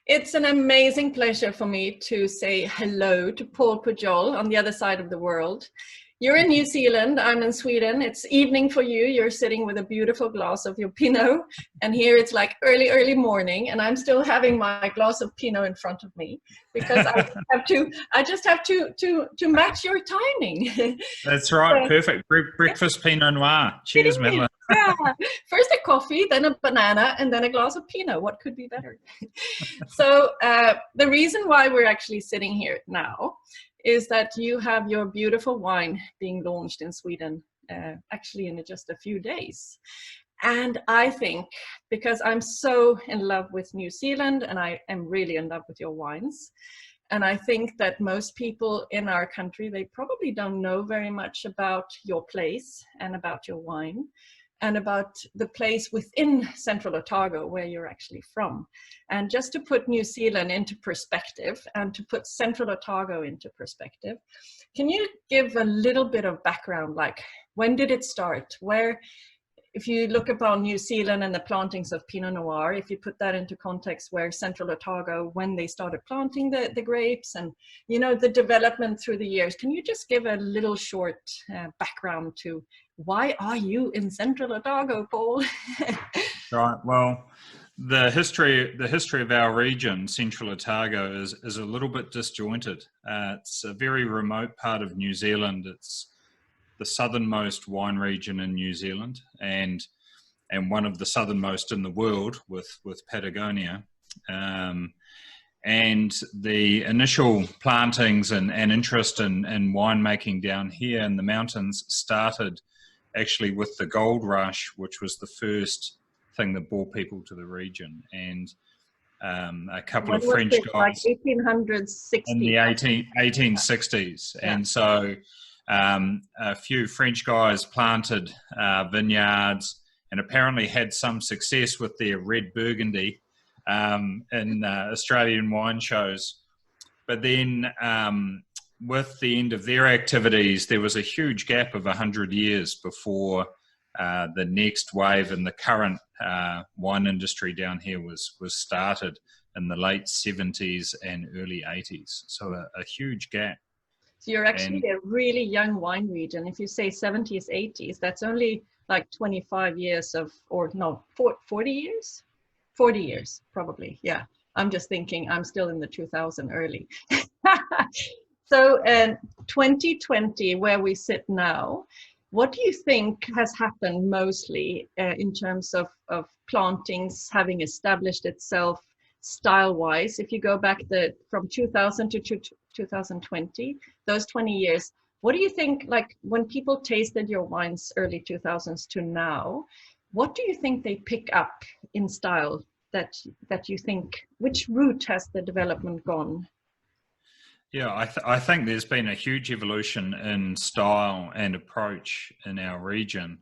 It's an amazing pleasure for me to say hello to Paul Pujol on the other side of the world. You're in New Zealand, I'm in Sweden. It's evening for you. You're sitting with a beautiful glass of your Pinot. And here it's like early morning, and I'm still having my glass of Pinot in front of me because I just have to match your timing. That's right, perfect. Breakfast Pinot Noir. Cheers, Madeleine. Yeah, first a coffee, then a banana, and then a glass of Pinot. What could be better? So the reason why we're actually sitting here now is that you have your beautiful wine being launched in Sweden, actually in just a few days. And I think, because I'm so in love with New Zealand, and I am really in love with your wines, and I think that most people in our country, they probably don't know very much about your place and about your wine, and about the place within Central Otago where you're actually from. And just to put New Zealand into perspective and to put Central Otago into perspective, can you give a little bit of background, like when did it start? Where, if you look upon New Zealand and the plantings of Pinot Noir, if you put that into context where Central Otago, when they started planting the grapes and, you know, the development through the years, can you just give a little short background to why are you in Central Otago, Paul? Right. Well, the history of our region, Central Otago, is a little bit disjointed. It's a very remote part of New Zealand. It's the southernmost wine region in New Zealand, and one of the southernmost in the world, with Patagonia. And the initial plantings and interest in winemaking down here in the mountains started actually with the gold rush, which was the first thing that brought people to the region. And a couple of French guys, like 1860s, in the 1860s. Yeah. And so a few French guys planted vineyards and apparently had some success with their red Burgundy in Australian wine shows. But then with the end of their activities, there was a huge gap of 100 years before the next wave in the current wine industry down here was started in the late 70s and early 80s. So a huge gap. So you're actually a really young wine region. If you say 70s, 80s, that's only like 25 years of, or no, 40 years? 40 years, probably, yeah. I'm just thinking I'm still in the 2000 early. So 2020, where we sit now, what do you think has happened mostly in terms of plantings having established itself style-wise? If you go back from 2000 to 2020, those 20 years, what do you think, like when people tasted your wines early 2000s to now, what do you think they pick up in style that you think, which route has the development gone? Yeah, I think there's been a huge evolution in style and approach in our region.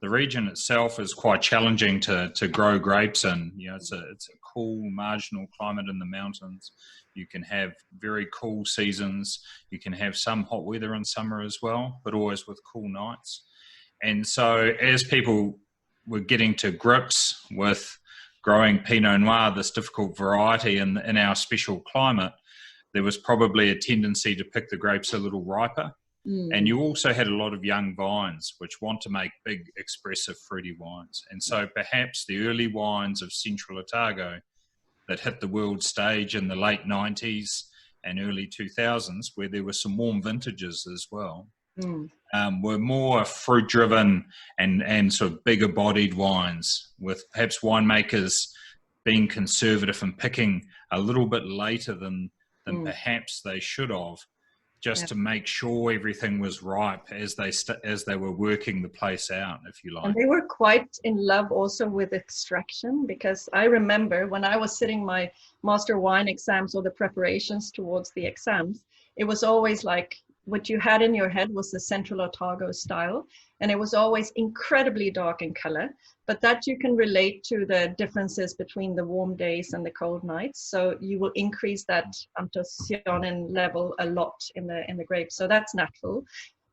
The region itself is quite challenging to grow grapes in. You know, it's a cool marginal climate in the mountains. You can have very cool seasons. You can have some hot weather in summer as well, but always with cool nights. And so as people were getting to grips with growing Pinot Noir, this difficult variety in our special climate, there was probably a tendency to pick the grapes a little riper. And you also had a lot of young vines which want to make big, expressive, fruity wines. And so perhaps the early wines of Central Otago that hit the world stage in the late 90s and early 2000s, where there were some warm vintages as well, were more fruit-driven and sort of bigger-bodied wines, with perhaps winemakers being conservative and picking a little bit later than perhaps they should have, just to make sure everything was ripe as they were working the place out, if you like. And they were quite in love also with extraction, because I remember when I was sitting my master wine exams or the preparations towards the exams, it was always like what you had in your head was the Central Otago style, and it was always incredibly dark in color, but that you can relate to the differences between the warm days and the cold nights. So you will increase that anthocyanic level a lot in the grapes. So that's natural.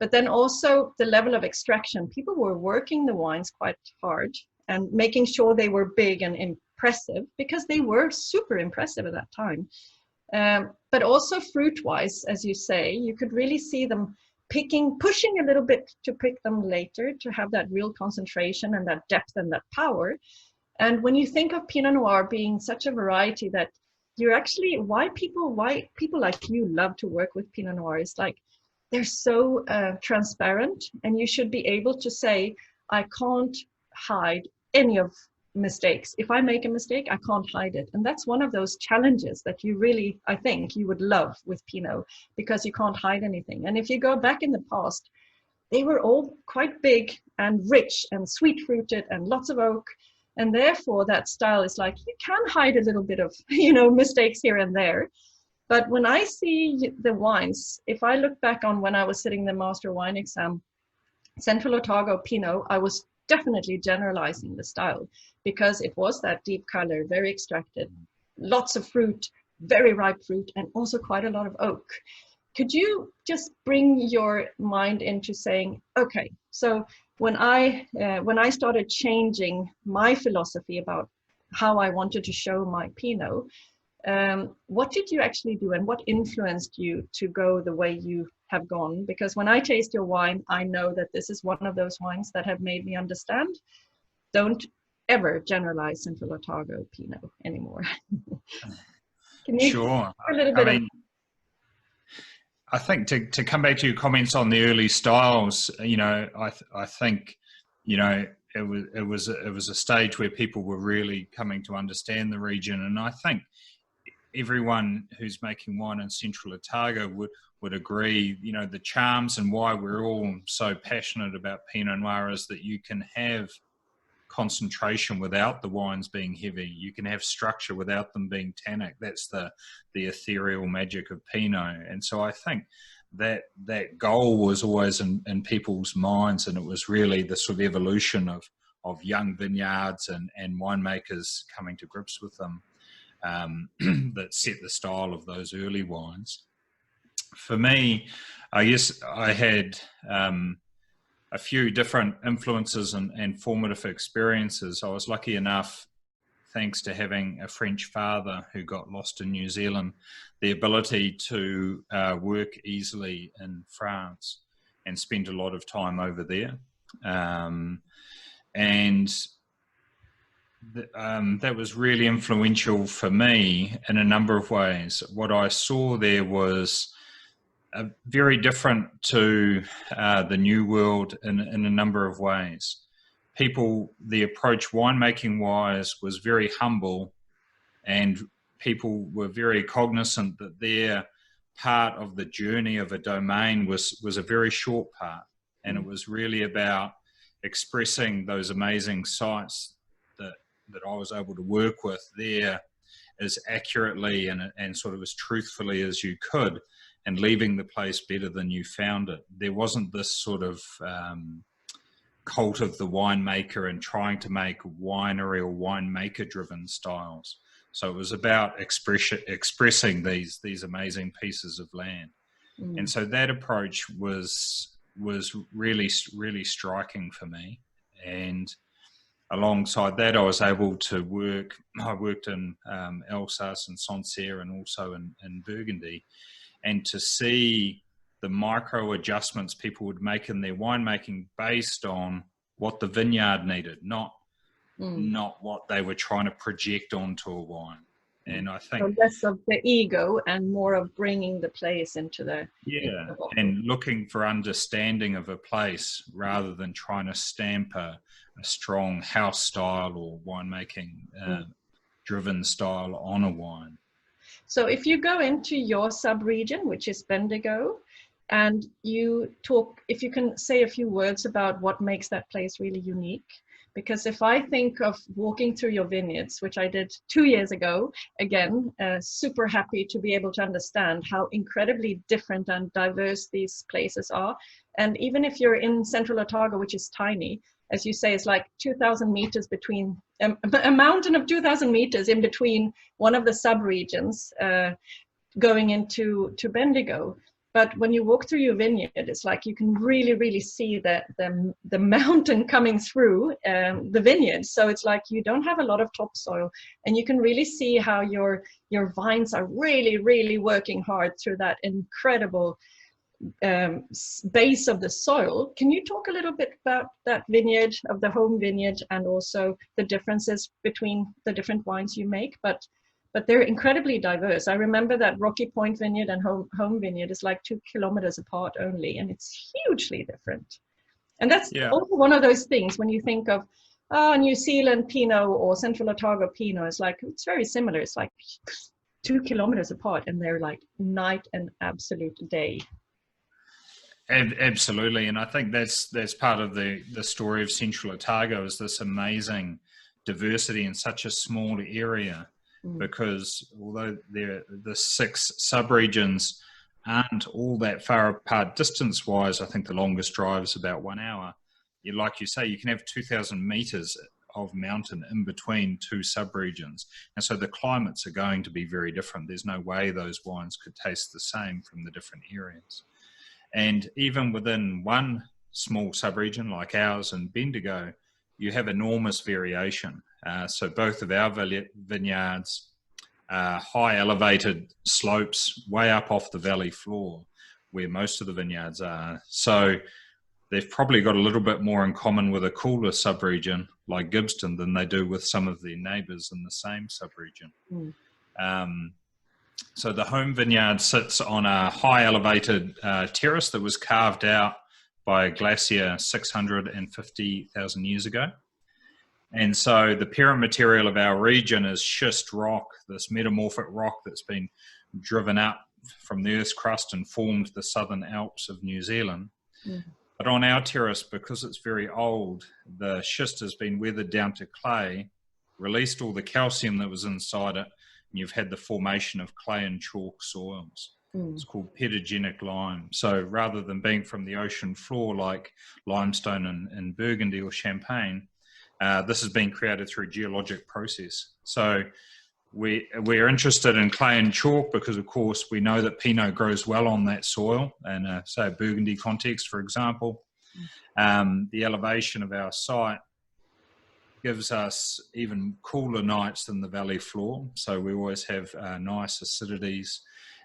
But then also the level of extraction, people were working the wines quite hard and making sure they were big and in impressive, because they were super impressive at that time. But also fruit-wise, as you say, you could really see them pushing a little bit to pick them later, to have that real concentration and that depth and that power. And when you think of Pinot Noir being such a variety that you're actually, why people like you love to work with Pinot Noir is like, they're so transparent, and you should be able to say, I can't hide any of mistakes. If I make a mistake, I can't hide it. And that's one of those challenges that you really, I think you would love with Pinot, because you can't hide anything. And if you go back in the past, they were all quite big and rich and sweet fruited and lots of oak. And therefore that style is like, you can hide a little bit of, mistakes here and there. But when I see the wines, if I look back on when I was sitting the master wine exam, Central Otago Pinot, I was definitely generalizing the style, because it was that deep color, very extracted, lots of fruit, very ripe fruit, and also quite a lot of oak. Could you just bring your mind into saying, okay, so when I started changing my philosophy about how I wanted to show my Pinot, what did you actually do, and what influenced you to go the way you have gone? Because when I taste your wine, I know that this is one of those wines that have made me understand, don't ever generalize Central Otago Pinot anymore. Can you Sure. a little bit I think to come back to your comments on the early styles, I think, it was a stage where people were really coming to understand the region, and I think everyone who's making wine in Central Otago would agree, the charms and why we're all so passionate about Pinot Noir is that you can have concentration without the wines being heavy. You can have structure without them being tannic. That's the ethereal magic of Pinot. And so I think that goal was always in people's minds, and it was really the sort of evolution of young vineyards and winemakers coming to grips with them that set the style of those early wines. For me, I guess I had a few different influences and formative experiences. I was lucky enough, thanks to having a French father who got lost in New Zealand, the ability to work easily in France and spend a lot of time over there. That was really influential for me in a number of ways. What I saw there was very different to the New World in a number of ways. The approach winemaking wise was very humble, and people were very cognizant that their part of the journey of a domain was a very short part, and it was really about expressing those amazing sites that I was able to work with there as accurately and sort of as truthfully as you could, and leaving the place better than you found it. There wasn't this sort of cult of the winemaker and trying to make winery or winemaker driven styles. So it was about expressing these amazing pieces of land. And so that approach was really, really striking for me. And alongside that, I was able to I worked in Alsace and Sancerre, and also in Burgundy, and to see the micro adjustments people would make in their winemaking based on what the vineyard needed, not what they were trying to project onto a wine. And I think so less of the ego and more of bringing the place into the and looking for understanding of a place rather than trying to stamp a strong house style or winemaking driven style on a wine. So if you go into your sub-region, which is Bendigo, and if you can say a few words about what makes that place really unique. Because if I think of walking through your vineyards, which I did 2 years ago, again, super happy to be able to understand how incredibly different and diverse these places are. And even if you're in Central Otago, which is tiny, as you say, it's like 2,000 meters between, a mountain of 2,000 meters in between one of the sub-regions going into Bendigo. But when you walk through your vineyard, it's like you can really, really see the mountain coming through the vineyard. So it's like you don't have a lot of topsoil, and you can really see how your vines are really, really working hard through that incredible base of the soil. Can you talk a little bit about that vineyard, of the home vineyard, and also the differences between the different wines you make? But they're incredibly diverse. I remember that Rocky Point vineyard and home vineyard is like 2 kilometers apart only, and it's hugely different. And that's also one of those things when you think of New Zealand Pinot or Central Otago Pinot, it's like, it's very similar. It's like 2 kilometers apart, and they're like night and absolute day. Absolutely, and I think that's part of the story of Central Otago, is this amazing diversity in such a small area. Because although the 6 subregions aren't all that far apart distance-wise, I think the longest drive is about 1 hour. Like you say, you can have 2,000 meters of mountain in between 2 subregions, and so the climates are going to be very different. There's no way those wines could taste the same from the different areas. And even within one small subregion like ours in Bendigo, you have enormous variation. So both of our vineyards, high elevated slopes way up off the valley floor where most of the vineyards are. So they've probably got a little bit more in common with a cooler subregion like Gibbston than they do with some of their neighbours in the same subregion. So the home vineyard sits on a high elevated terrace that was carved out by a glacier 650,000 years ago. And so the parent material of our region is schist rock, this metamorphic rock that's been driven up from the Earth's crust and formed the Southern Alps of New Zealand. But on our terrace, because it's very old, the schist has been weathered down to clay, released all the calcium that was inside it, and you've had the formation of clay and chalk soils. It's called pedogenic lime. So rather than being from the ocean floor like limestone in Burgundy or Champagne, this has been created through geologic process. So we're interested in clay and chalk because, of course, we know that Pinot grows well on that soil. And say a Burgundy context, for example, the elevation of our site gives us even cooler nights than the valley floor. So we always have nice acidities,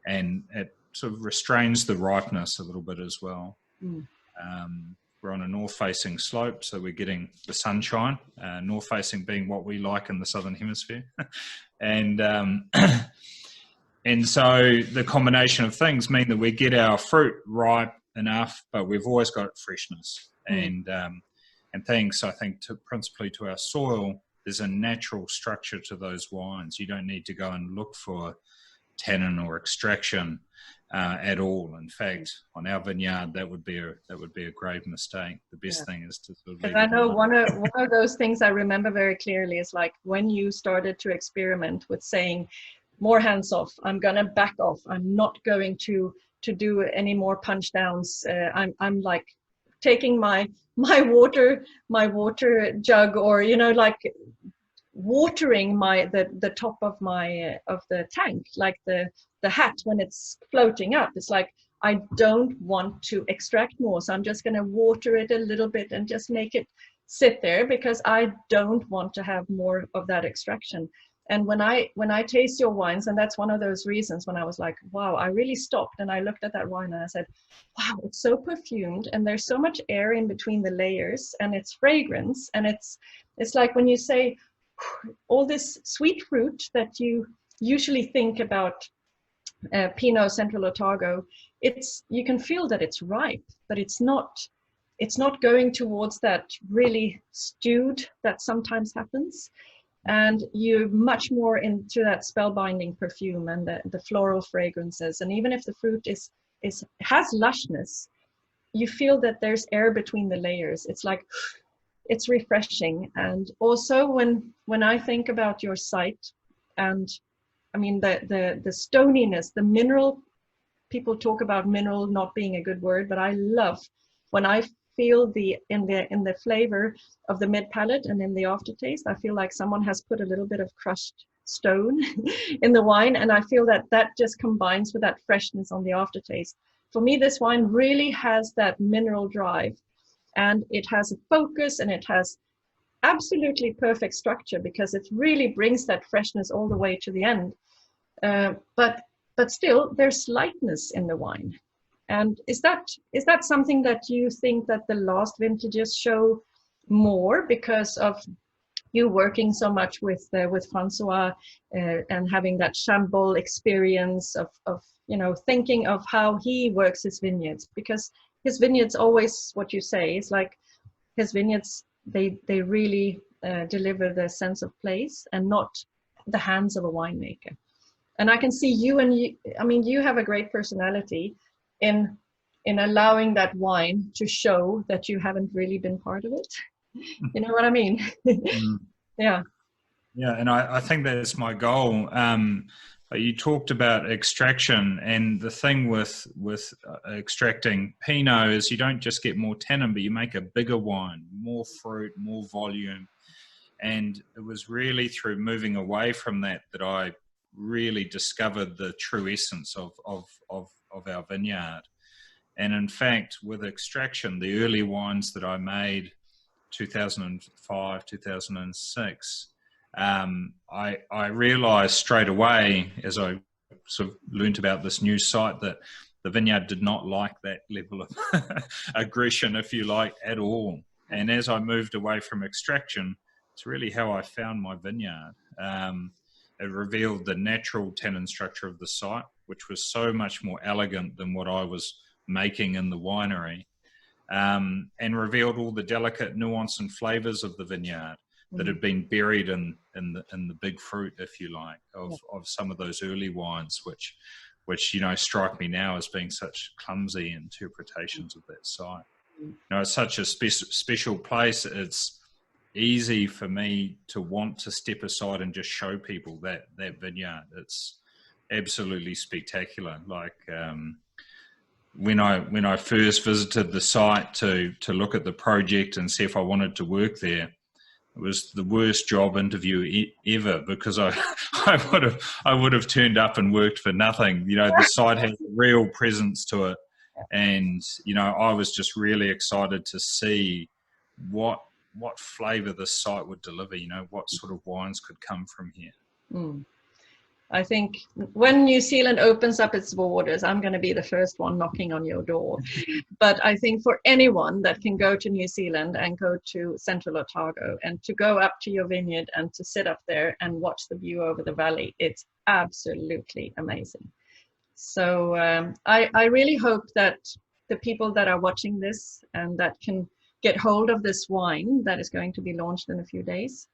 and it sort of restrains the ripeness a little bit as well. We're on a north-facing slope, so we're getting the sunshine, north-facing being what we like in the Southern Hemisphere. And so the combination of things mean that we get our fruit ripe enough, but we've always got freshness. And thanks, I think, principally to our soil, there's a natural structure to those wines. You don't need to go and look for tannin or extraction at all. In fact, on our vineyard, that would be a grave mistake. The best thing is to sort of leave I know one of those things I remember very clearly is like when you started to experiment with saying more hands off. I'm gonna back off. I'm not going to do any more punch downs. I'm like taking my water jug, or like watering the top of the tank, like the hat when it's floating up. It's like, I don't want to extract more, so I'm just going to water it a little bit and just make it sit there, because I don't want to have more of that extraction. And when I taste your wines, and that's one of those reasons when I was like, wow, I really stopped and I looked at that wine and I said, wow, it's so perfumed, and there's so much air in between the layers, and it's fragrance, and it's like when you say all this sweet fruit that you usually think about Pinot Central Otago, you can feel that it's ripe, but it's not going towards that really stewed that sometimes happens. And you're much more into that spellbinding perfume and the floral fragrances. And even if the fruit has lushness, you feel that there's air between the layers. It's like, it's refreshing. And also when I think about your site, and I mean the stoniness, the mineral, people talk about mineral not being a good word, but I love when I feel in the flavor of the mid palate and in the aftertaste, I feel like someone has put a little bit of crushed stone in the wine, and I feel that just combines with that freshness on the aftertaste. for me, this wine really has that mineral drive, and it has a focus, and it has absolutely perfect structure because it really brings that freshness all the way to the end. But still, there's lightness in the wine. And is that something that you think that the last vintages show more because of you working so much with Francois and having that Chambol experience of thinking of how he works his vineyards? Because his vineyards always, what you say, is like his vineyards, they really deliver the sense of place and not the hands of a winemaker. And I can see you have a great personality in allowing that wine to show that you haven't really been part of it. You know what I mean? Yeah. Yeah, and I think that's my goal. You talked about extraction, and the thing with extracting Pinot is you don't just get more tannin, but you make a bigger wine, more fruit, more volume. And it was really through moving away from that I really discovered the true essence of our vineyard. And in fact, with extraction, the early wines that I made 2005, 2006, I realized straight away as I sort of learned about this new site that the vineyard did not like that level of aggression, if you like, at all. And as I moved away from extraction, it's really how I found my vineyard. It revealed the natural tannin structure of the site, which was so much more elegant than what I was making in the winery, and revealed all the delicate nuance and flavors of the vineyard that had been buried in the big fruit, if you like, of some of those early wines, which strike me now as being such clumsy interpretations of that site. It's such a special place. It's easy for me to want to step aside and just show people that vineyard. It's absolutely spectacular. Like when I first visited the site to look at the project and see if I wanted to work there, it was the worst job interview ever, because I would have turned up and worked for nothing. The site has a real presence to it, and I was just really excited to see what flavor this site would deliver. What sort of wines could come from here. I think when New Zealand opens up its borders, I'm going to be the first one knocking on your door. But I think for anyone that can go to New Zealand and go to Central Otago and to go up to your vineyard and to sit up there and watch the view over the valley, it's absolutely amazing. So I really hope that the people that are watching this and that can get hold of this wine that is going to be launched in a few days,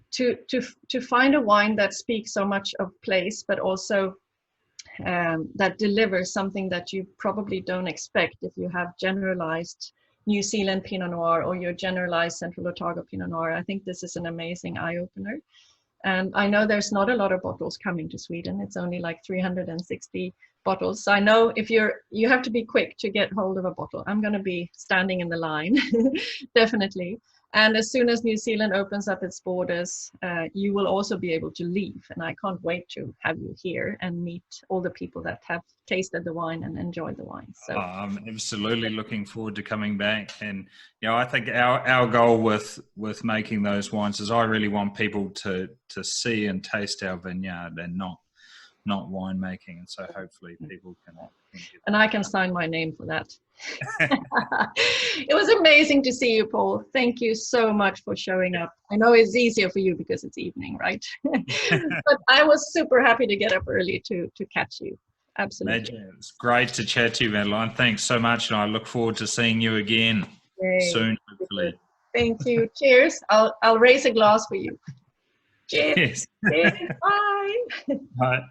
to find a wine that speaks so much of place, but also that delivers something that you probably don't expect if you have generalized New Zealand Pinot Noir or your generalized Central Otago Pinot Noir. I think this is an amazing eye-opener. And I know there's not a lot of bottles coming to Sweden. It's only like 360 bottles. So I know if you have to be quick to get hold of a bottle. I'm going to be standing in the line, definitely. And as soon as New Zealand opens up its borders, you will also be able to leave. And I can't wait to have you here and meet all the people that have tasted the wine and enjoyed the wine. So I'm absolutely looking forward to coming back. And I think our goal with making those wines is I really want people to see and taste our vineyard and not winemaking. And so hopefully people can and I can sign my name for that. It was amazing to see you, Paul. Thank you so much for showing up. I know it's easier for you because it's evening, right? But I was super happy to get up early to catch you. Absolutely. It's great to chat to you, Madeleine. Thanks so much, and I look forward to seeing you again soon, hopefully. Thank you. Cheers. I'll raise a glass for you. Cheers. Yes. Bye. Bye.